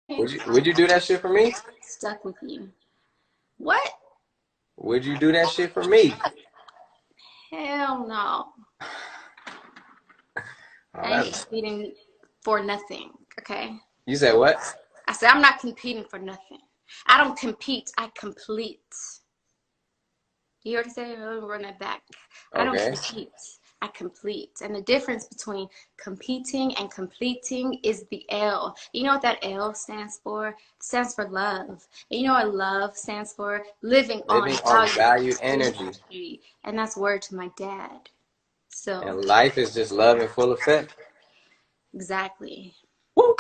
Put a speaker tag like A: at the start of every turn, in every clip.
A: Would you do that shit for me?
B: Stuck with you. What?
A: Would you do that shit for me?
B: Hell no.
A: Oh,
B: I ain't
A: that's
B: competing for nothing, okay?
A: you said what?
B: I said I'm not competing for nothing. I don't compete, I complete. You already said it, let me run that back. I don't
A: Okay.
B: compete, I complete. And the difference between competing and completing is the L. You know what that L stands for? It stands for love. And you know what love stands for? Living on
A: Living on
B: valued
A: valued energy.
B: energy. And that's word to my dad. So,
A: And life is just love in full effect.
B: exactly.
A: Woo!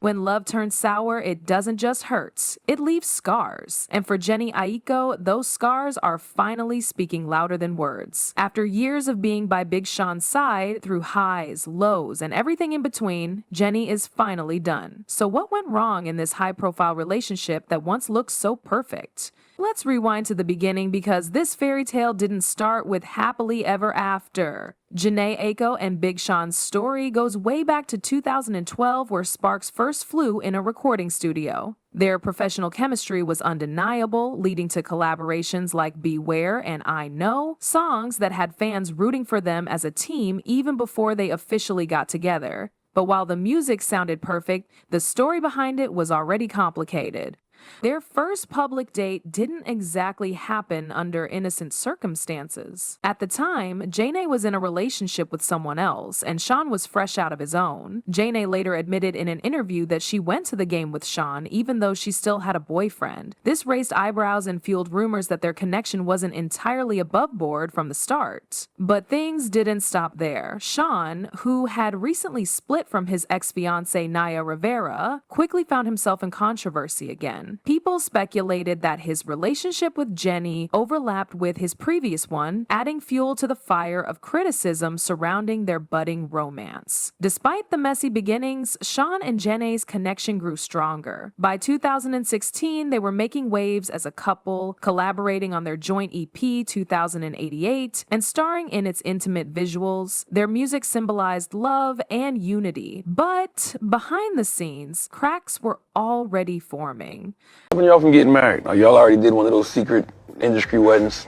C: When love turns sour, it doesn't just hurt, it leaves scars. And for Jhene Aiko, those scars are finally speaking louder than words. After years of being by Big Sean's side, through highs, lows, and everything in between, Jhene is finally done. So what went wrong in this high-profile relationship that once looked so perfect? Let's rewind to the beginning because this fairy tale didn't start with happily ever after. Jhene Aiko and Big Sean's story goes way back to 2012 where sparks first flew in a recording studio. Their professional chemistry was undeniable, leading to collaborations like Beware and I Know, songs that had fans rooting for them as a team even before they officially got together. But while the music sounded perfect, the story behind it was already complicated. Their first public date didn't exactly happen under innocent circumstances. At the time, Jhené was in a relationship with someone else, and Sean was fresh out of his own. Jhené later admitted in an interview that she went to the game with Sean even though she still had a boyfriend. This raised eyebrows and fueled rumors that their connection wasn't entirely above board from the start. But things didn't stop there. Sean, who had recently split from his ex-fiancée Naya Rivera, quickly found himself in controversy again. People speculated that his relationship with Jhene overlapped with his previous one, adding fuel to the fire of criticism surrounding their budding romance. Despite the messy beginnings, Sean and Jhené's connection grew stronger. By 2016, they were making waves as a couple, collaborating on their joint EP 2088, and starring in its intimate visuals. Their music symbolized love and unity. But behind the scenes, cracks were already forming.
D: When y'all from getting married? Now, y'all already did one of those secret industry weddings.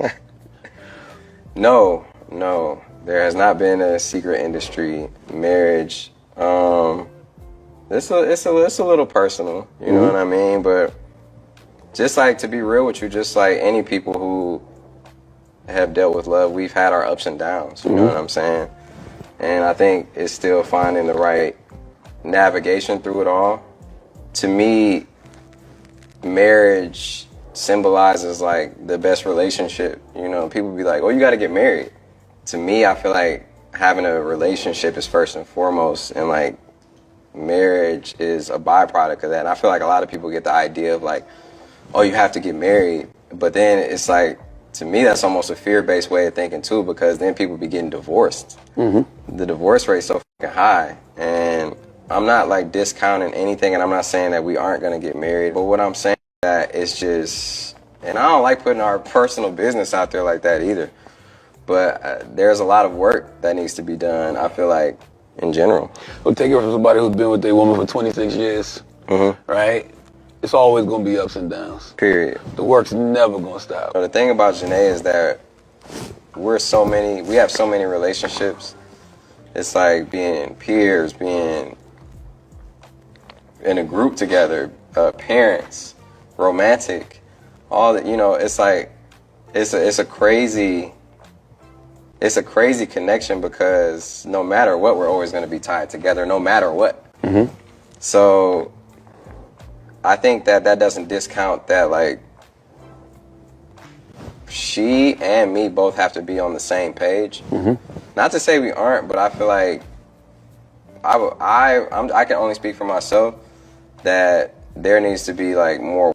A: No, no. There has not been a secret industry marriage. It's a little personal, you know what I mean? But just like to be real with you, just like any people who have dealt with love, we've had our ups and downs, you know what I'm saying? And I think it's still finding the right navigation through it all. To me, marriage symbolizes like the best relationship. You know, people be like, oh, you got to get married. To me, I feel like having a relationship is first and foremost, and like marriage is a byproduct of that. And I feel like a lot of people get the idea of like, oh, you have to get married. But then it's like, to me, that's almost a fear-based way of thinking too, because then people be getting divorced. The divorce rate's so fucking high, and I'm not like discounting anything, and I'm not saying that we aren't gonna get married, but what I'm saying is that it's just, and I don't like putting our personal business out there like that either, but there's a lot of work that needs to be done, I feel like, in general.
D: We'll take it from somebody who's been with their woman for 26 years, right? It's always gonna be ups and downs.
A: Period.
D: The work's never gonna stop.
A: The thing about Jhené is that we have so many relationships. It's like being peers, being in a group together, parents, romantic, all that, you know, it's like, it's a crazy connection because no matter what, we're always going to be tied together, no matter what. So I think that doesn't discount that, like, she and me both have to be on the same page. Not to say we aren't, but I feel like I can only speak for myself, that there needs to be like more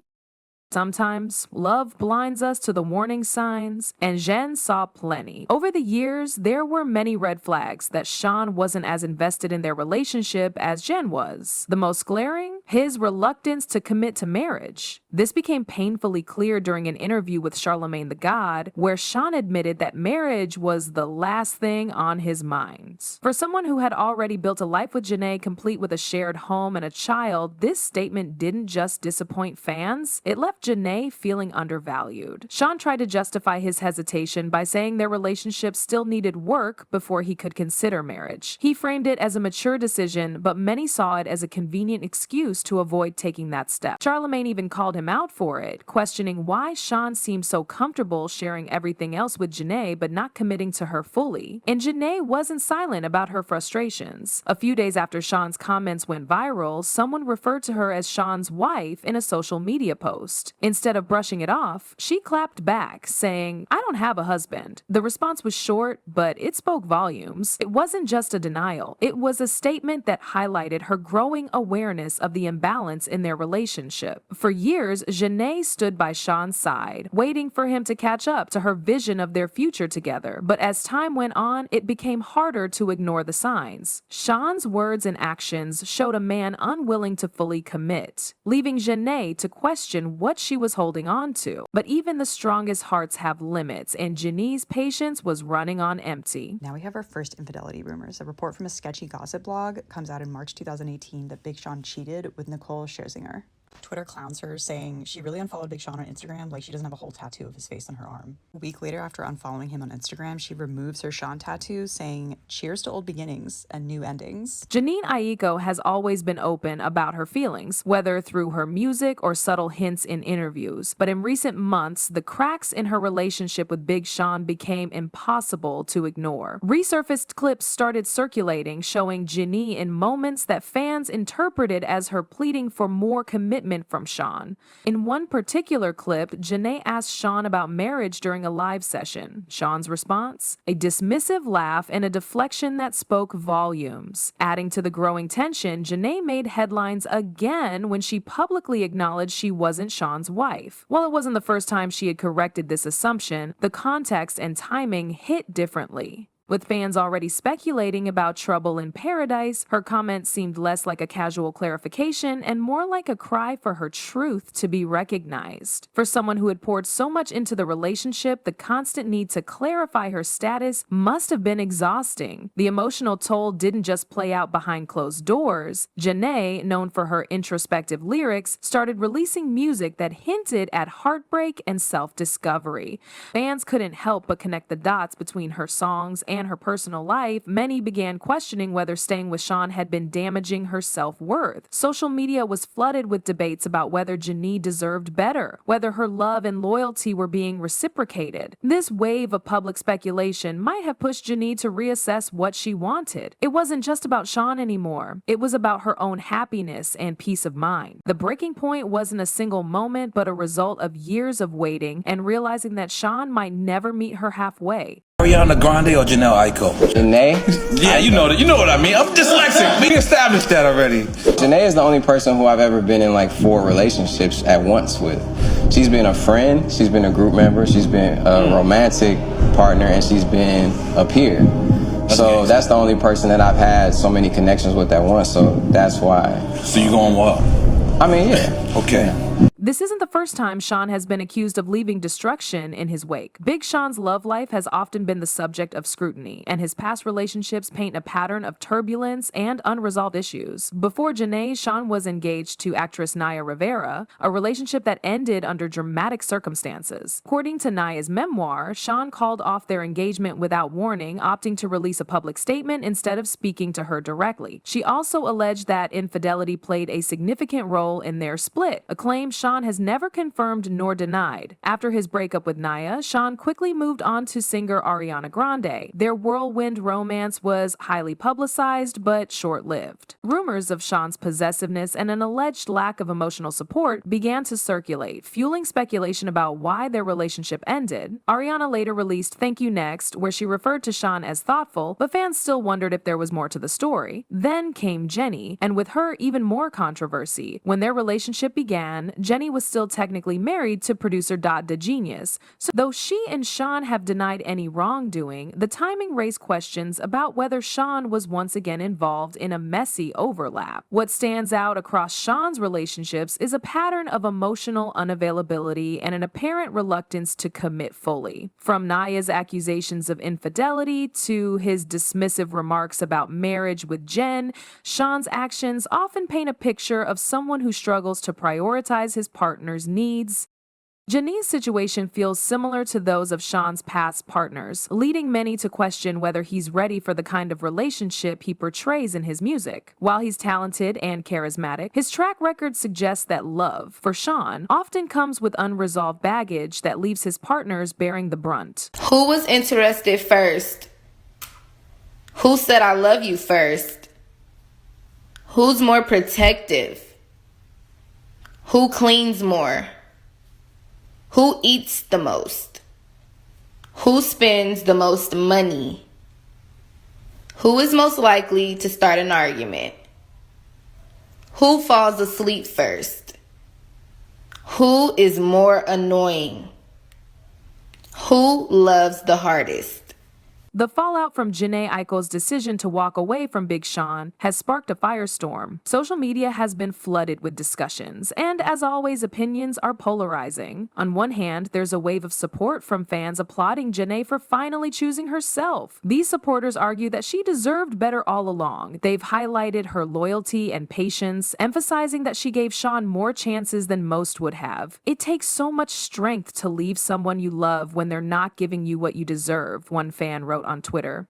C: Sometimes, love blinds us to the warning signs, and Jhene saw plenty. Over the years, there were many red flags that Sean wasn't as invested in their relationship as Jhene was. The most glaring? His reluctance to commit to marriage. This became painfully clear during an interview with Charlemagne the God, where Sean admitted that marriage was the last thing on his mind. For someone who had already built a life with Jhené, complete with a shared home and a child, this statement didn't just disappoint fans, it left Jhené feeling undervalued. Sean tried to justify his hesitation by saying their relationship still needed work before he could consider marriage. He framed it as a mature decision, but many saw it as a convenient excuse to avoid taking that step. Charlemagne even called him out for it, questioning why Sean seemed so comfortable sharing everything else with Jhené but not committing to her fully. And Jhené wasn't silent about her frustrations. A few days after Sean's comments went viral, someone referred to her as Sean's wife in a social media post. Instead of brushing it off, she clapped back, saying, "I don't have a husband." The response was short, but it spoke volumes. It wasn't just a denial. It was a statement that highlighted her growing awareness of the imbalance in their relationship. For years, Jhené stood by Sean's side, waiting for him to catch up to her vision of their future together. But as time went on, it became harder to ignore the signs. Sean's words and actions showed a man unwilling to fully commit, leaving Jhené to question what she was holding on to. But even the strongest hearts have limits, and Jhené's patience was running on empty.
E: Now we have our first infidelity rumors. A report from a sketchy gossip blog comes out in March 2018 that Big Sean cheated with Nicole Scherzinger. Twitter clowns her, saying she really unfollowed Big Sean on Instagram, like she doesn't have a whole tattoo of his face on her arm. A week later, after unfollowing him on Instagram, she removes her Sean tattoo, saying, "Cheers to old beginnings and new endings."
C: Jhene Aiko has always been open about her feelings, whether through her music or subtle hints in interviews. But in recent months, the cracks in her relationship with Big Sean became impossible to ignore. Resurfaced clips started circulating, showing Jhene in moments that fans interpreted as her pleading for more commitment from Sean. In one particular clip, Jhené asked Sean about marriage during a live session. Sean's response? A dismissive laugh and a deflection that spoke volumes. Adding to the growing tension, Jhené made headlines again when she publicly acknowledged she wasn't Sean's wife. While it wasn't the first time she had corrected this assumption, the context and timing hit differently. With fans already speculating about trouble in paradise, her comments seemed less like a casual clarification and more like a cry for her truth to be recognized. For someone who had poured so much into the relationship, the constant need to clarify her status must have been exhausting. The emotional toll didn't just play out behind closed doors. Jhené, known for her introspective lyrics, started releasing music that hinted at heartbreak and self-discovery. Fans couldn't help but connect the dots between her songs and her personal life. Many began questioning whether staying with Sean had been damaging her self-worth. Social media was flooded with debates about whether Jhene deserved better, whether her love and loyalty were being reciprocated. This wave of public speculation might have pushed Jhene to reassess what she wanted. It wasn't just about Sean anymore. It was about her own happiness and peace of mind. The breaking point wasn't a single moment, but a result of years of waiting and realizing that Sean might never meet her halfway.
F: Ariana Grande or Jhene Aiko?
A: Jhené?
F: Yeah, you know what I mean. I'm dyslexic. We established that already.
A: Jhené is the only person who I've ever been in like 4 relationships at once with. She's been a friend, she's been a group member, she's been a romantic partner, and she's been a peer. So that's the only person that I've had so many connections with at once, so that's why.
F: So you going well?
A: I mean, yeah.
F: Okay.
C: This isn't the first time Sean has been accused of leaving destruction in his wake. Big Sean's love life has often been the subject of scrutiny, and his past relationships paint a pattern of turbulence and unresolved issues. Before Jhené, Sean was engaged to actress Naya Rivera, a relationship that ended under dramatic circumstances. According to Naya's memoir, Sean called off their engagement without warning, opting to release a public statement instead of speaking to her directly. She also alleged that infidelity played a significant role in their split, a claim Sean has never confirmed nor denied. After his breakup with Naya, Sean quickly moved on to singer Ariana Grande. Their whirlwind romance was highly publicized but short-lived. Rumors of Sean's possessiveness and an alleged lack of emotional support began to circulate, fueling speculation about why their relationship ended. Ariana later released Thank You Next, where she referred to Sean as thoughtful, but fans still wondered if there was more to the story. Then came Jhene, and with her even more controversy. When their relationship began, Jhene Jhene was still technically married to producer Genius. So though she and Sean have denied any wrongdoing, the timing raised questions about whether Sean was once again involved in a messy overlap. What stands out across Sean's relationships is a pattern of emotional unavailability and an apparent reluctance to commit fully. From Naya's accusations of infidelity to his dismissive remarks about marriage with Jen, Sean's actions often paint a picture of someone who struggles to prioritize his partner's needs. Jhené's situation feels similar to those of Sean's past partners, leading many to question whether he's ready for the kind of relationship he portrays in his music. While he's talented and charismatic, his track record suggests that love, for Sean, often comes with unresolved baggage that leaves his partners bearing the brunt.
G: Who was interested first? Who said I love you first? Who's more protective? Who cleans more? Who eats the most? Who spends the most money? Who is most likely to start an argument? Who falls asleep first? Who is more annoying? Who loves the hardest?
C: The fallout from Jhene Aiko's decision to walk away from Big Sean has sparked a firestorm. Social media has been flooded with discussions, and as always, opinions are polarizing. On one hand, there's a wave of support from fans applauding Jhene for finally choosing herself. These supporters argue that she deserved better all along. They've highlighted her loyalty and patience, emphasizing that she gave Sean more chances than most would have. It takes so much strength to leave someone you love when they're not giving you what you deserve, one fan wrote on Twitter.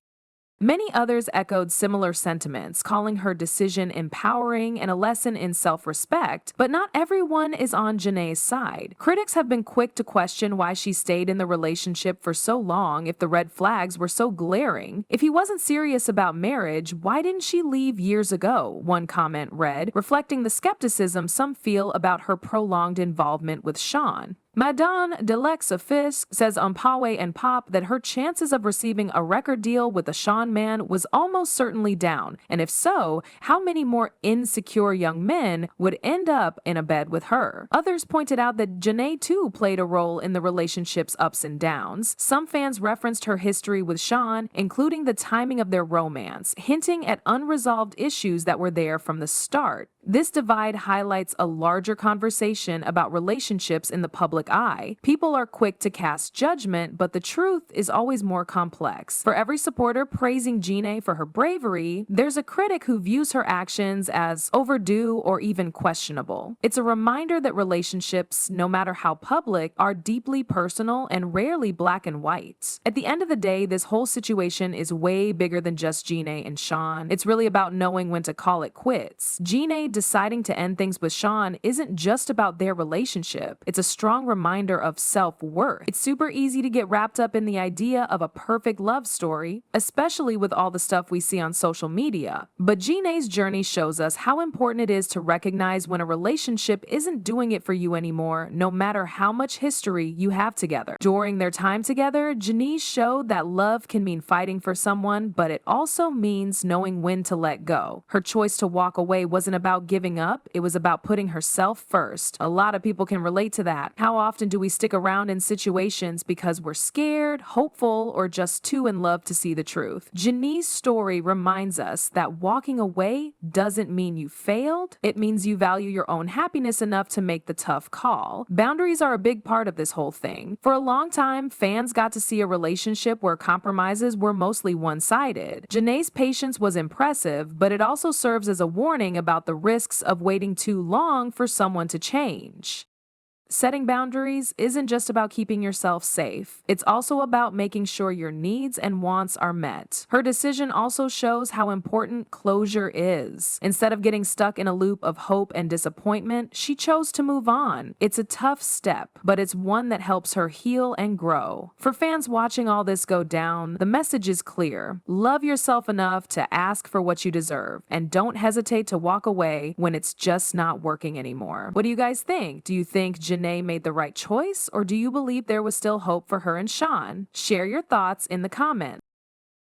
C: Many others echoed similar sentiments, calling her decision empowering and a lesson in self-respect, but not everyone is on Jhené's side. Critics have been quick to question why she stayed in the relationship for so long if the red flags were so glaring. If he wasn't serious about marriage, why didn't she leave years ago? One comment read, reflecting the skepticism some feel about her prolonged involvement with Sean. Madame Delexa Fisk says on Pawe and Pop that her chances of receiving a record deal with a Sean man was almost certainly down, and if so, how many more insecure young men would end up in a bed with her? Others pointed out that Jhene too played a role in the relationship's ups and downs. Some fans referenced her history with Sean, including the timing of their romance, hinting at unresolved issues that were there from the start. This divide highlights a larger conversation about relationships in the public eye. People are quick to cast judgment, but the truth is always more complex. For every supporter praising Jhene for her bravery, there's a critic who views her actions as overdue or even questionable. It's a reminder that relationships, no matter how public, are deeply personal and rarely black and white. At the end of the day, this whole situation is way bigger than just Jhene and Sean. It's really about knowing when to call it quits. Jhene deciding to end things with Sean isn't just about their relationship. It's a strong reminder of self-worth. It's super easy to get wrapped up in the idea of a perfect love story, especially with all the stuff we see on social media. But Jhené's journey shows us how important it is to recognize when a relationship isn't doing it for you anymore, no matter how much history you have together. During their time together, Jhene showed that love can mean fighting for someone, but it also means knowing when to let go. Her choice to walk away wasn't about giving up, it was about putting herself first. A lot of people can relate to that. How often do we stick around in situations because we're scared, hopeful, or just too in love to see the truth? Jhené's story reminds us that walking away doesn't mean you failed. It means you value your own happiness enough to make the tough call. Boundaries are a big part of this whole thing. For a long time, fans got to see a relationship where compromises were mostly one-sided. Jhené's patience was impressive, but it also serves as a warning about the risks of waiting too long for someone to change. Setting boundaries isn't just about keeping yourself safe. It's also about making sure your needs and wants are met. Her decision also shows how important closure is. Instead of getting stuck in a loop of hope and disappointment, she chose to move on. It's a tough step, but it's one that helps her heal and grow. For fans watching all this go down, the message is clear. Love yourself enough to ask for what you deserve, and don't hesitate to walk away when it's just not working anymore. What do you guys think? Do you think Jhene made the right choice, or do you believe there was still hope for her and Sean? Share your thoughts in the comments.